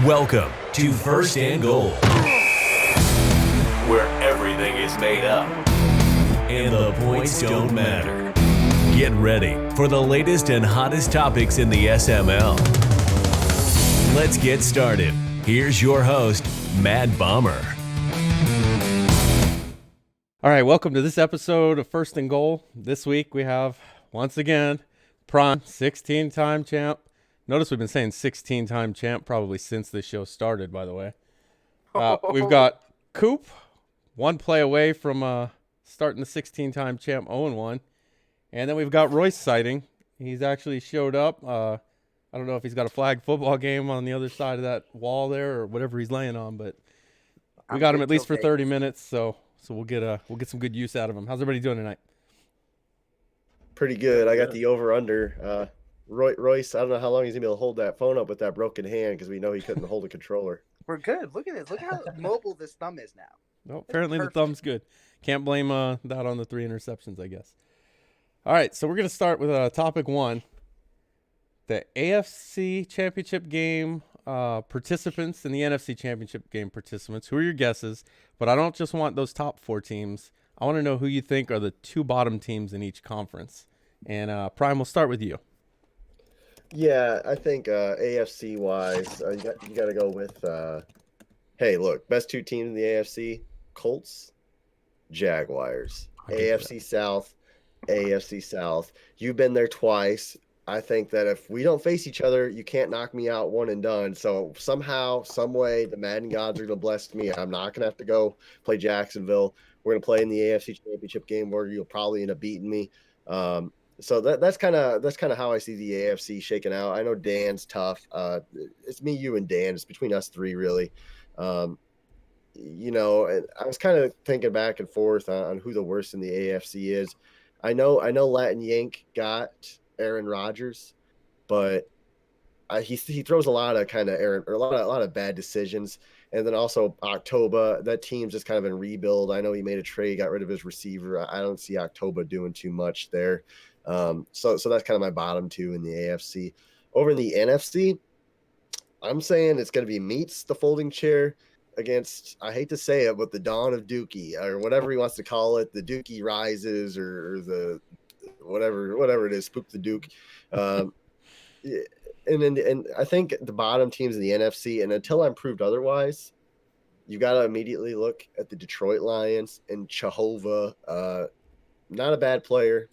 Welcome to First and Goal, where everything is made up and the points don't matter. Get ready for the latest and hottest topics in the SML. Let's get started. Here's your host, Mad Bomber. All right, welcome to this episode of First and Goal. This week we have, once again, Prime, 16-time champ. Notice we've been saying 16-time champ probably since this show started, by the way. We've got Coop, one play away from starting the 16-time champ 0-1. And then we've got Royce sighting. He's actually showed up. I don't know if he's got a flag football game on the other side of that wall there or whatever he's laying on, but we got him at least for 30 minutes, so we'll get some good use out of him. How's everybody doing tonight? Pretty good. I got the over-under. Royce, I don't know how long he's going to be able to hold that phone up with that broken hand because we know he couldn't hold a controller. We're good. Look at this. Look how mobile this thumb is now. Well, apparently the thumb's good. Can't blame that on the 3 interceptions, I guess. All right, so we're going to start with topic 1. The AFC Championship game participants and the NFC Championship game participants. Who are your guesses? But I don't just want those top 4 teams. I want to know who you think are the 2 bottom teams in each conference. And Prime, we'll start with you. Yeah, I think AFC-wise, you got to go with, hey, look, best 2 teams in the AFC, Colts, Jaguars. AFC South. You've been there twice. I think that if we don't face each other, you can't knock me out one and done. So somehow, some way, the Madden gods are going to bless me. I'm not going to have to go play Jacksonville. We're going to play in the AFC Championship game where you'll probably end up beating me. So that's kind of how I see the AFC shaking out. I know Dan's tough. It's me, you, and Dan. It's between us 3, really. And I was kind of thinking back and forth on who the worst in the AFC is. I know Latin Yank got Aaron Rodgers, but he throws a lot of kind of a lot of bad decisions. And then also October, that team's just kind of in rebuild. I know he made a trade, got rid of his receiver. I don't see October doing too much there. So that's kind of my bottom 2 in the AFC. Over in the NFC, I'm saying it's going to be Meats, the folding chair, against, I hate to say it, but the dawn of Dookie, or whatever he wants to call it, the Dookie rises, or the whatever it is, Spook the Duke. And I think the bottom teams in the NFC, and until I'm proved otherwise, you got to immediately look at the Detroit Lions and Jehovah. Not a bad player,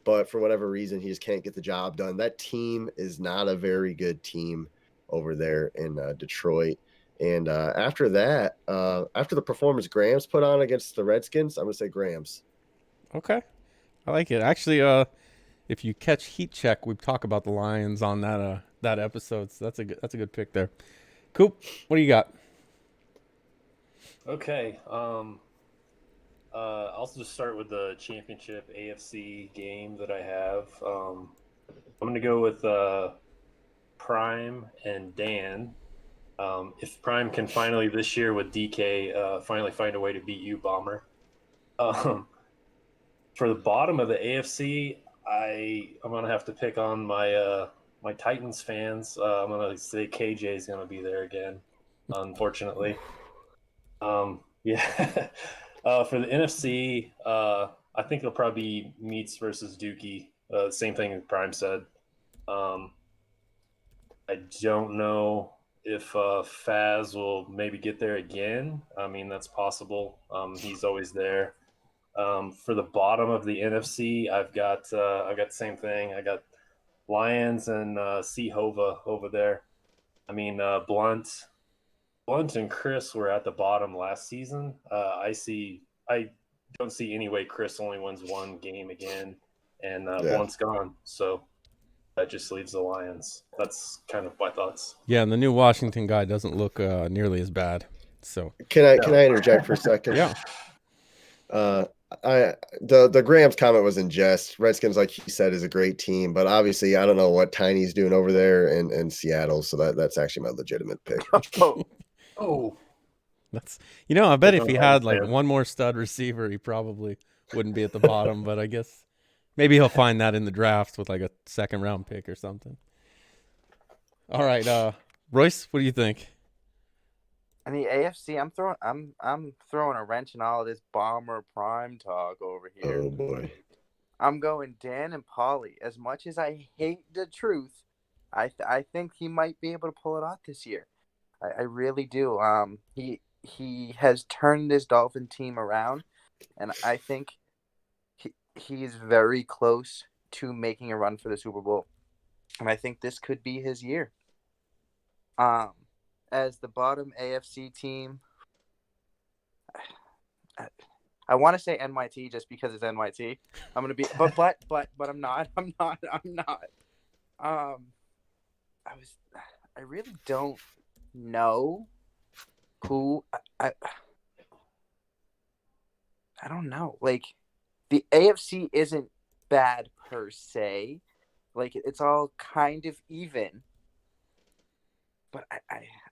but for whatever reason, he just can't get the job done. That team is not a very good team over there in Detroit. And after that, after the performance Grams put on against the Redskins, I'm going to say Grams. Okay. I like it. Actually, if you catch Heat Check, we talk about the Lions on that episode. So that's a good pick there. Coop, what do you got? Okay. I'll just start with the championship AFC game that I have. I'm going to go with Prime and Dan. If Prime can finally this year with DK finally find a way to beat you, Bomber. For the bottom of the AFC, I'm going to have to pick on my Titans fans. I'm going to say KJ is going to be there again, unfortunately. Yeah. For the NFC, I think it'll probably be Meats versus Dookie. Same thing Prime said. I don't know if Faz will maybe get there again. I mean, that's possible. He's always there. For the bottom of the NFC, I've got the same thing. I got Lions and Hova over there. I mean, Blunt and Chris were at the bottom last season. I don't see any way Chris only wins one game again, and Blunt's gone. So that just leaves the Lions. That's kind of my thoughts. Yeah, and the new Washington guy doesn't look nearly as bad. So can I interject for a second? Yeah. The Grams comment was in jest. Redskins, like he said, is a great team, but obviously I don't know what Tiny's doing over there in Seattle. So that's actually my legitimate pick. Oh. That's I bet if he had like one more stud receiver, he probably wouldn't be at the bottom, but I guess maybe he'll find that in the draft with like a 2nd round pick or something. All right, Royce, what do you think? And the AFC, I'm throwing a wrench in all of this Bomber Prime talk over here. Oh boy. I'm going Dan and Polly. As much as I hate the truth, I think he might be able to pull it off this year. I really do. He has turned this Dolphin team around, and I think he's very close to making a run for the Super Bowl. And I think this could be his year. As the bottom AFC team, I want to say NYT just because it's NYT. I'm gonna be, but I'm not. I'm not. I really don't know who I don't know. Like, the AFC isn't bad per se. Like, it's all kind of even. But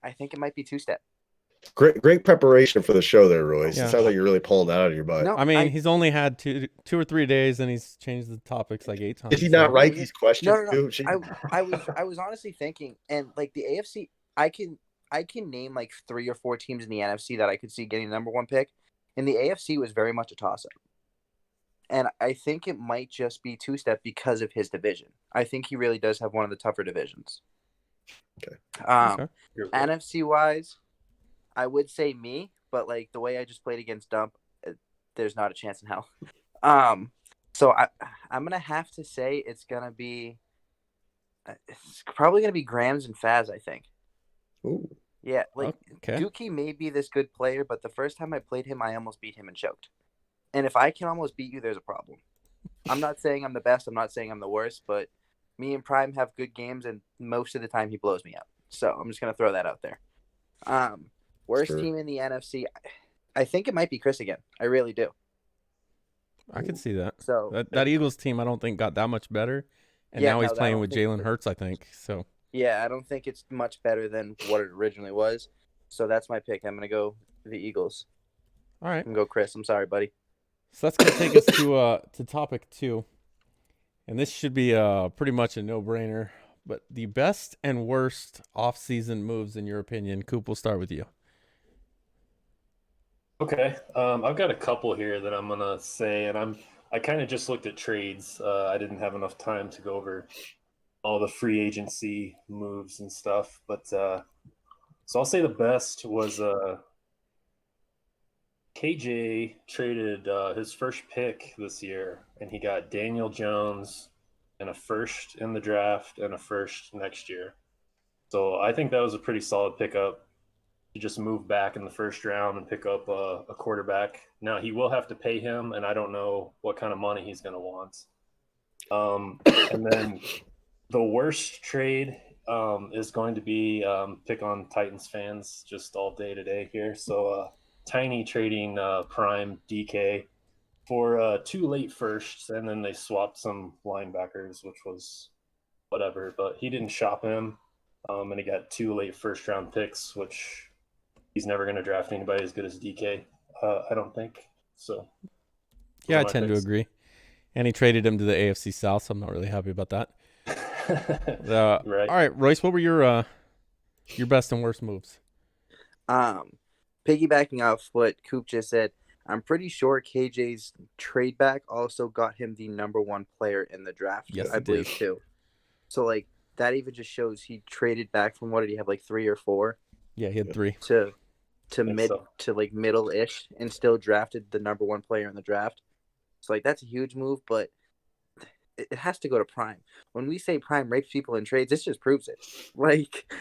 I think it might be two-step. Great preparation for the show there, Royce. Yeah. It sounds like you're really pulling that out of your butt. No, I mean, he's only had two or 3 days, and he's changed the topics like 8 times. Did he not so- write these questions? No. too? I was honestly thinking, and like the AFC, I can name like 3 or 4 teams in the NFC that I could see getting the number 1 pick, and the AFC was very much a toss-up. And I think it might just be two-step because of his division. I think he really does have one of the tougher divisions. Okay. Okay. NFC wise, I would say me, but like the way I just played against Dump, there's not a chance in hell. So I'm gonna have to say it's probably gonna be Grams and Faz. I think. Ooh. Yeah, like Okay. Dookie may be this good player, but the first time I played him, I almost beat him and choked. And if I can almost beat you, there's a problem. I'm not saying I'm the best. I'm not saying I'm the worst, but me and Prime have good games, and most of the time he blows me up. So I'm just gonna throw that out there. Worst Sure. team in the NFC, I think it might be Chris again. I really do. I could see that. So That Eagles team, I don't think got that much better, and Yeah, now he's no, I playing don't with think Jalen so. Hurts. I think so. yeah, I don't think it's much better than what it originally was. So that's my pick. I'm gonna go the Eagles. All right. I'm gonna go Chris. I'm sorry, buddy. So that's gonna take us to topic 2, and this should be pretty much a no-brainer. But the best and worst off-season moves in your opinion, Coop. We'll start with you. Okay, I've got a couple here that I'm gonna say, and I kind of just looked at trades. I didn't have enough time to go over all the free agency moves and stuff, but so I'll say the best was KJ traded his first pick this year, and he got Daniel Jones and a first in the draft and a first next year. So I think that was a pretty solid pickup. To just move back in the first round and pick up a quarterback. Now he will have to pay him, and I don't know what kind of money he's going to want. And then the worst trade is going to be pick on Titans fans just all day today here. So Tiny trading Prime DK for 2 late firsts, and then they swapped some linebackers, which was whatever. But he didn't shop him, and he got 2 late first round picks, which he's never going to draft anybody as good as DK. I don't think so. Yeah, I tend to agree. And he traded him to the AFC South, so I'm not really happy about that. Right. All right, Royce, what were your best and worst moves? Piggybacking off what Coop just said, I'm pretty sure KJ's trade back also got him the number 1 player in the draft. Yes, I it believe did. too. So like that even just shows he traded back from, what did he have, like 3 or 4 Yeah, he had 3. to Think mid so. to like middle-ish, and still drafted the number 1 player in the draft. So like that's a huge move, but it has to go to Prime. When we say Prime rapes people in trades, this just proves it. Like,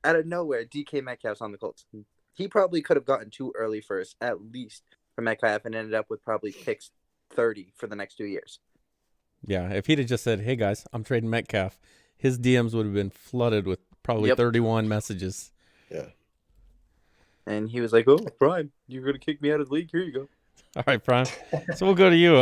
out of nowhere, DK Metcalf's on the Colts. He probably could have gotten 2 early first, at least, for Metcalf, and ended up with probably picks 30 for the next 2 years. Yeah, if he'd have just said, "Hey guys, I'm trading Metcalf," his DMs would have been flooded with probably 31 messages. Yeah. And he was like, "Oh, Prime, you're gonna kick me out of the league? Here you go." All right, Prime. So we'll go to you.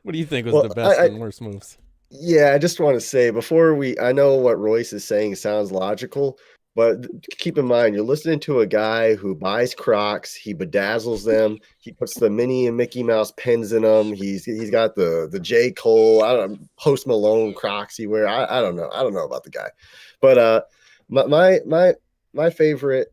What do you think was Well, the best and worst moves? Yeah, I just want to say I know what Royce is saying sounds logical, but keep in mind, you're listening to a guy who buys Crocs, he bedazzles them, he puts the Minnie and Mickey Mouse pins in them, he's got the J. Cole, I don't know, Post Malone Crocs he wear. I don't know about the guy, but my my favorite.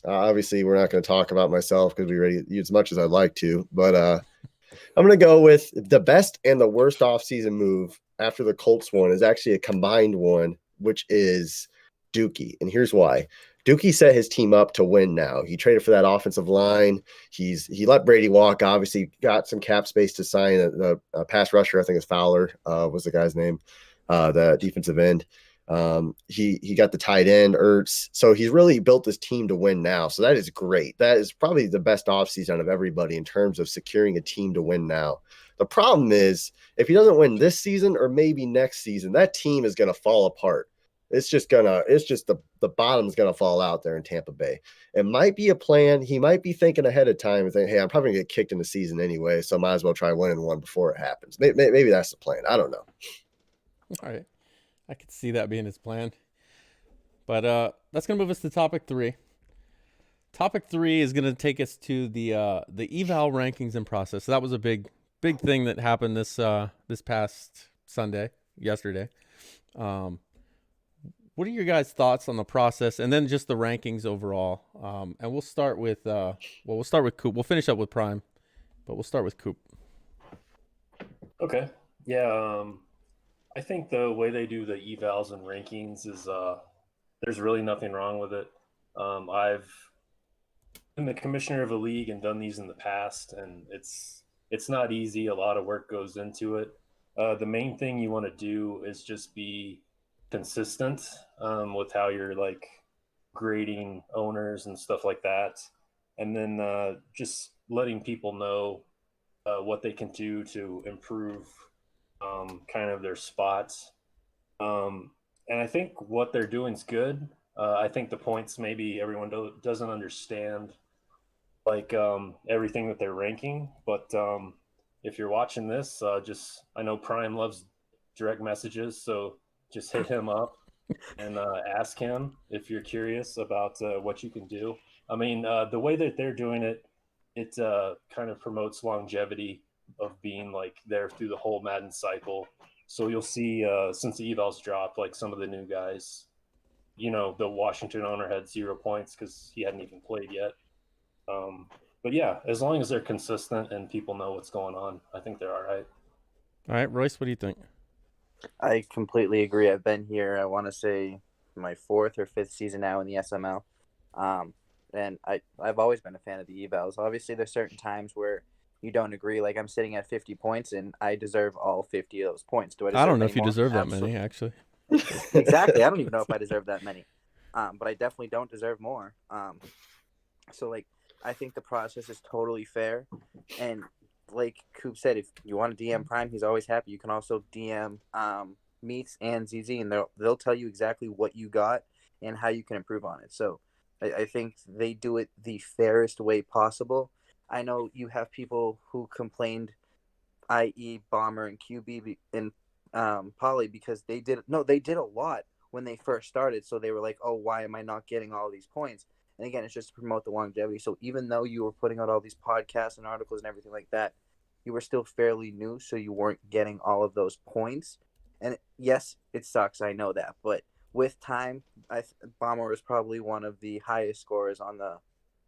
Obviously, we're not going to talk about myself because we already as much as I'd like to, but I'm going to go with the best and the worst offseason move after the Colts one is actually a combined one, which is Dookie. And here's why. Dookie set his team up to win now. He traded for that offensive line. He let Brady walk, obviously got some cap space to sign a pass rusher. I think it's Fowler was the guy's name, the defensive end. He got the tight end, Ertz. So he's really built this team to win now. So that is great. That is probably the best offseason of everybody in terms of securing a team to win now. The problem is if he doesn't win this season or maybe next season, that team is going to fall apart. It's just the bottom's gonna fall out there in Tampa Bay. It might be a plan. He might be thinking ahead of time and think, hey, I'm probably gonna get kicked in the season anyway, so I might as well try winning one before it happens. Maybe that's the plan. I don't know. All right. I could see that being his plan. But that's going to move us to topic 3. Topic 3 is going to take us to the eval rankings and process. So that was a big thing that happened this past yesterday. What are your guys' thoughts on the process and then just the rankings overall? And we'll start with Coop. We'll finish up with Prime, but we'll start with Coop. Okay. Yeah. I think the way they do the evals and rankings is there's really nothing wrong with it. I've been the commissioner of a league and done these in the past, and it's not easy. A lot of work goes into it. The main thing you want to do is just be consistent with how you're like grading owners and stuff like that, and then just letting people know what they can do to improve kind of their spots. And I think what they're doing is good. I think the points maybe everyone doesn't understand like everything that they're ranking, but if you're watching this, I know Prime loves direct messages, so just hit him up and ask him if you're curious about what you can do. I mean, the way that they're doing it, it kind of promotes longevity of being like there through the whole Madden cycle. So you'll see since the evals dropped, like some of the new guys, the Washington owner had 0 points because he hadn't even played yet. But yeah, as long as they're consistent and people know what's going on, I think they're all right. All right, Royce, what do you think? I completely agree. I've been here, I want to say, my 4th or 5th season now in the SML. And I've always been a fan of the evals. Obviously, there's certain times where you don't agree. Like I'm sitting at 50 points, and I deserve all 50 of those points. Do I deserve I don't know if you more? deserve that many, actually. Exactly. I don't even know if I deserve that many. But I definitely don't deserve more. So, like, I think the process is totally fair. And like Coop said, if you want to DM Prime, he's always happy. You can also DM Meats and ZZ, and they'll tell you exactly what you got and how you can improve on it. So I think they do it the fairest way possible. I know you have people who complained, i.e. Bomber and QB and Polly, because they did a lot when they first started. So they were like, oh, why am I not getting all these points? And again, it's just to promote the longevity. So even though you were putting out all these podcasts and articles and everything like that, you were still fairly new, so you weren't getting all of those points. And yes, it sucks. I know that. But with time, Bomber was probably one of the highest scorers on the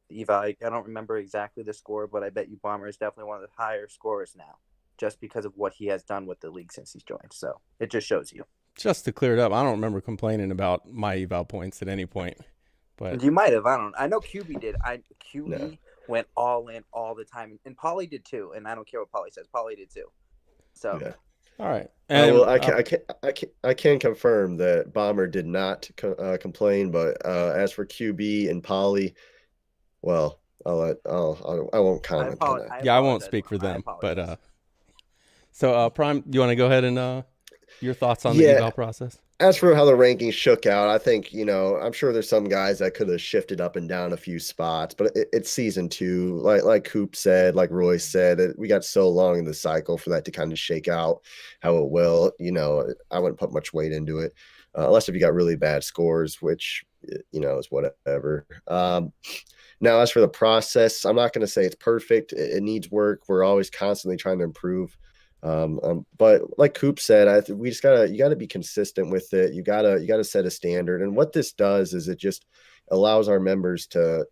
eval. I don't remember exactly the score, but I bet you Bomber is definitely one of the higher scorers now, just because of what he has done with the league since he's joined. So it just shows you. Just to clear it up, I don't remember complaining about my eval points at any point. But you might have. I know QB did. QB went all in all the time, and Polly did too. And I don't care what Polly says. Polly did too. So, yeah. All right. And I can confirm that Bomber did not complain, but as for QB and Polly, well, I won't comment on that. I won't speak for them. But so Prime, you want to go ahead and your thoughts on the eval process? As for how the rankings shook out, I think, I'm sure there's some guys that could have shifted up and down a few spots, but it's season 2. Like Coop said, like Royce said, we got so long in the cycle for that to kind of shake out how it will. I wouldn't put much weight into it, unless if you got really bad scores, which, is whatever. Now, as for the process, I'm not going to say it's perfect. It needs work. We're always constantly trying to improve. But like Coop said, we just you gotta be consistent with it. You gotta set a standard. And what this does is it just allows our members to,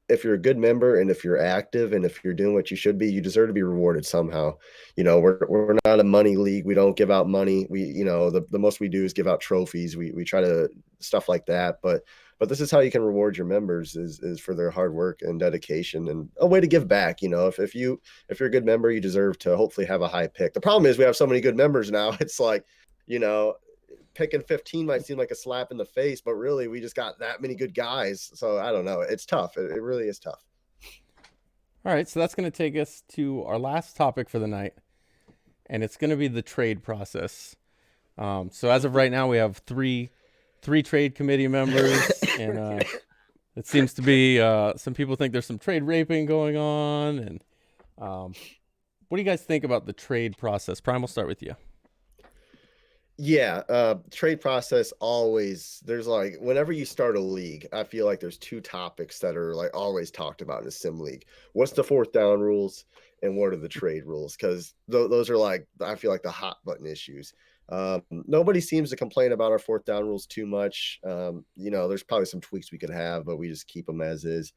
if you're a good member and if you're active and if you're doing what you should be, you deserve to be rewarded somehow. We're not a money league. We don't give out money. The most we do is give out trophies. We try to stuff like that. But this is how you can reward your members is for their hard work and dedication and a way to give back. If you're a good member, you deserve to hopefully have a high pick. The problem is we have so many good members now. It's like, picking 15 might seem like a slap in the face, but really we just got that many good guys. So I don't know. It's tough. It really is tough. All right, so that's going to take us to our last topic for the night, and it's going to be the trade process. So as of right now, we have three trade committee members, and it seems to be some people think there's some trade raping going on. And what do you guys think about the trade process? Prime, we'll start with you. Yeah, trade process always, there's like, whenever you start a league, I feel like there's two topics that are like always talked about in a sim league. What's the fourth down rules and what are the trade rules? Because those are like, I feel like the hot button issues. Nobody seems to complain about our fourth down rules too much. There's probably some tweaks we could have, but we just keep them as is.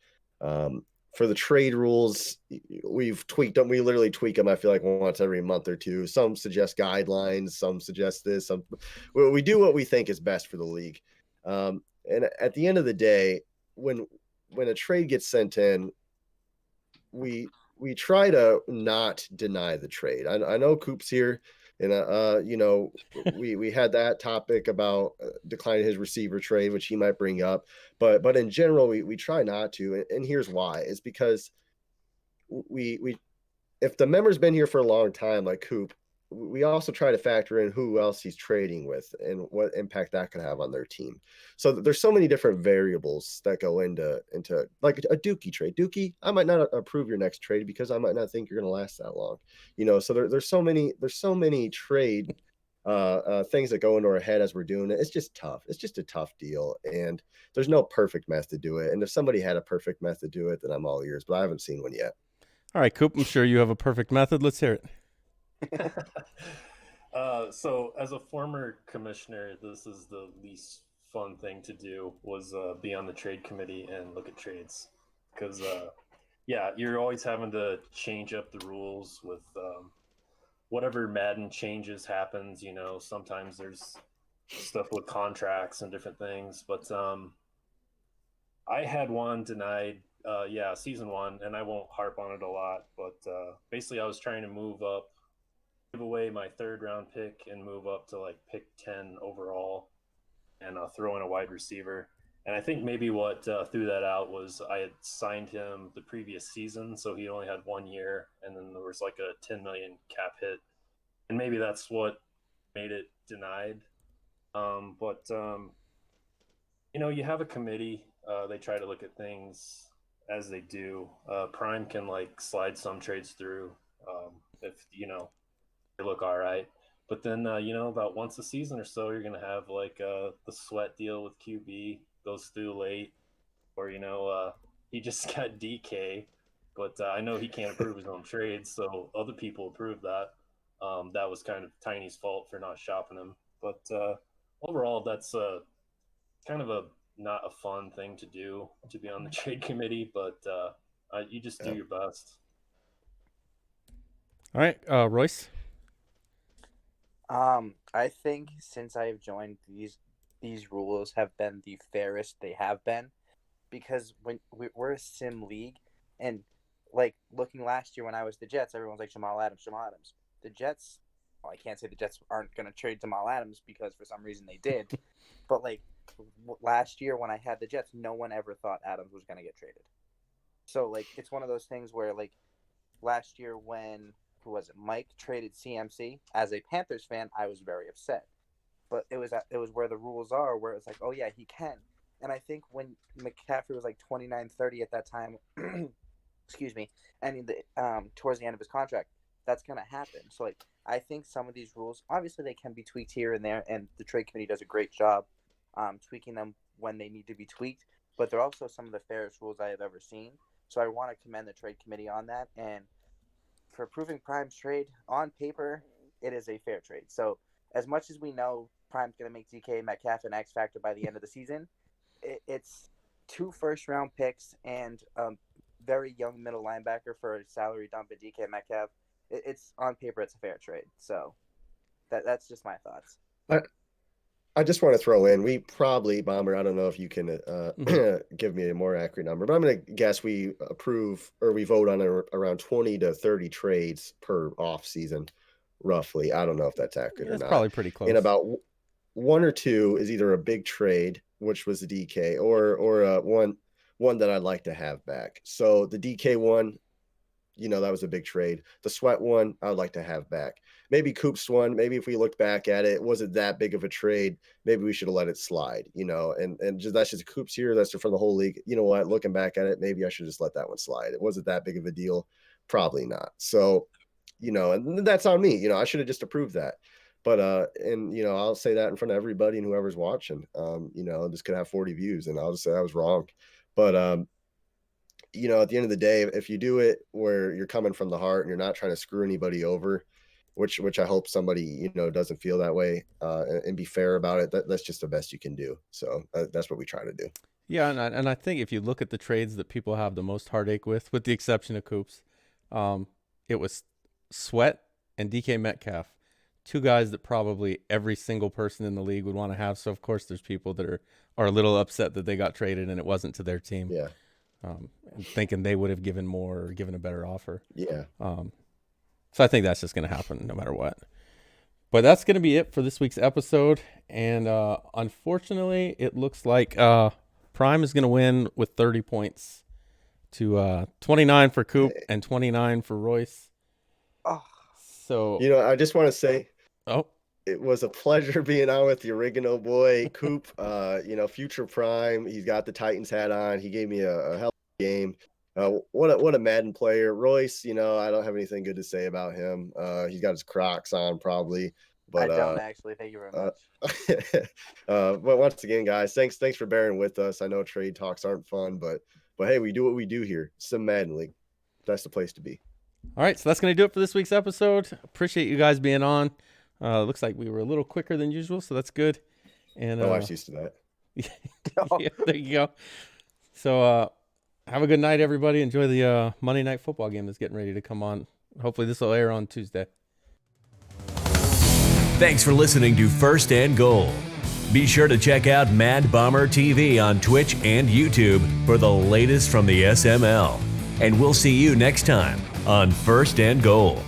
For the trade rules, we've tweaked them. We literally tweak them, I feel like, once every month or two. Some suggest guidelines, some suggest this. We do what we think is best for the league. And at the end of the day, when a trade gets sent in, we try to not deny the trade. I know Coop's here, and we had that topic about declining his receiver trade, which he might bring up, but in general, we try not to, and here's why: is because we if the member's been here for a long time, like Coop, we also try to factor in who else he's trading with and what impact that could have on their team. So there's so many different variables that go into like a Dookie trade. Dookie, I might not approve your next trade because I might not think you're going to last that long. So there's so many trade things that go into our head as we're doing it. It's just tough. It's just a tough deal, and there's no perfect method to do it. And if somebody had a perfect method to do it, then I'm all ears. But I haven't seen one yet. All right, Coop, I'm sure you have a perfect method. Let's hear it. So as a former commissioner, this is the least fun thing to do was be on the trade committee and look at trades because you're always having to change up the rules with whatever Madden changes happens. Sometimes there's stuff with contracts and different things, but I had one denied season one, and I won't harp on it a lot, but basically I was trying to move up, give away my third round pick and move up to like pick 10 overall and throw in a wide receiver. And I think maybe what threw that out was I had signed him the previous season, so he only had 1 year, and then there was like a 10 million cap hit, and maybe that's what made it denied. But you have a committee. They try to look at things as they do. Prime can like slide some trades through if they look all right. But then about once a season or so, you're gonna have like the sweat deal with QB goes through late, or he just got DK, but I know he can't approve his own trades, so other people approve that. That was kind of Tiny's fault for not shopping him, but overall, that's kind of a not a fun thing to do, to be on the trade committee, but you just do your best. All right, Royce. I think since I've joined, these rules have been the fairest they have been, because when we're a sim league, and like looking last year when I was the Jets, everyone's like Jamal Adams. The Jets, well, I can't say the Jets aren't going to trade Jamal Adams because for some reason they did, but like last year when I had the Jets, no one ever thought Adams was going to get traded. So like it's one of those things where like last year when who was it? Mike traded CMC. As a Panthers fan, I was very upset. But it was where the rules are, where it's like, oh yeah, he can. And I think when McCaffrey was like 29-30 at that time, excuse me, and towards the end of his contract, that's gonna happen. So like I think some of these rules, obviously they can be tweaked here and there, and the trade committee does a great job tweaking them when they need to be tweaked. But they're also some of the fairest rules I have ever seen. So I want to commend the trade committee on that. And for proving Prime's trade, on paper, it is a fair trade. So as much as we know Prime's going to make DK Metcalf an X factor by the end of the season, it's 2 first-round picks and very young middle linebacker for a salary dump at DK Metcalf. It's on paper, it's a fair trade. So that's just my thoughts. I just want to throw in, we probably, Bomber, I don't know if you can give me a more accurate number, but I'm going to guess we approve or we vote on around 20 to 30 trades per off season, roughly. I don't know if that's accurate or not. That's probably pretty close. And about 1 or 2 is either a big trade, which was the DK, or one that I'd like to have back. So the DK one, that was a big trade. The Sweat one, I would like to have back. Maybe Coop's one, maybe if we look back at it, wasn't that big of a trade. Maybe we should have let it slide, and that's just Coop's here. That's for the whole league. You know what? Looking back at it, maybe I should just let that one slide. It wasn't that big of a deal. Probably not. So, and that's on me. I should have just approved that. But, I'll say that in front of everybody and whoever's watching, this could have 40 views and I'll just say I was wrong. But, at the end of the day, if you do it where you're coming from the heart and you're not trying to screw anybody over, which I hope somebody, doesn't feel that way, and be fair about it, that's just the best you can do. So that's what we try to do. Yeah. And I think if you look at the trades that people have the most heartache with the exception of Coops, it was Sweat and DK Metcalf, 2 guys that probably every single person in the league would want to have. So of course there's people that are a little upset that they got traded and it wasn't to their team. Yeah. And thinking they would have given more or given a better offer. Yeah. So I think that's just going to happen no matter what. But that's going to be it for this week's episode. And unfortunately, it looks like Prime is going to win with 30 points to 29 for Coop and 29 for Royce. Oh. So I just want to say, it was a pleasure being on with the Oregano boy, Coop. Future Prime. He's got the Titans hat on. He gave me a hell of a game. What a Madden player. Royce, I don't have anything good to say about him. He's got his Crocs on probably. But I don't actually. Thank you very much. But once again, guys, thanks for bearing with us. I know trade talks aren't fun, but hey, we do what we do here. Some Madden League. That's the place to be. All right, so that's going to do it for this week's episode. Appreciate you guys being on. Looks like we were a little quicker than usual, so that's good. And my wife's used to that. Yeah, there you go. So have a good night, everybody. Enjoy the Monday Night Football game that's getting ready to come on. Hopefully this will air on Tuesday. Thanks for listening to First and Goal. Be sure to check out Mad Bomber TV on Twitch and YouTube for the latest from the SML. And we'll see you next time on First and Goal.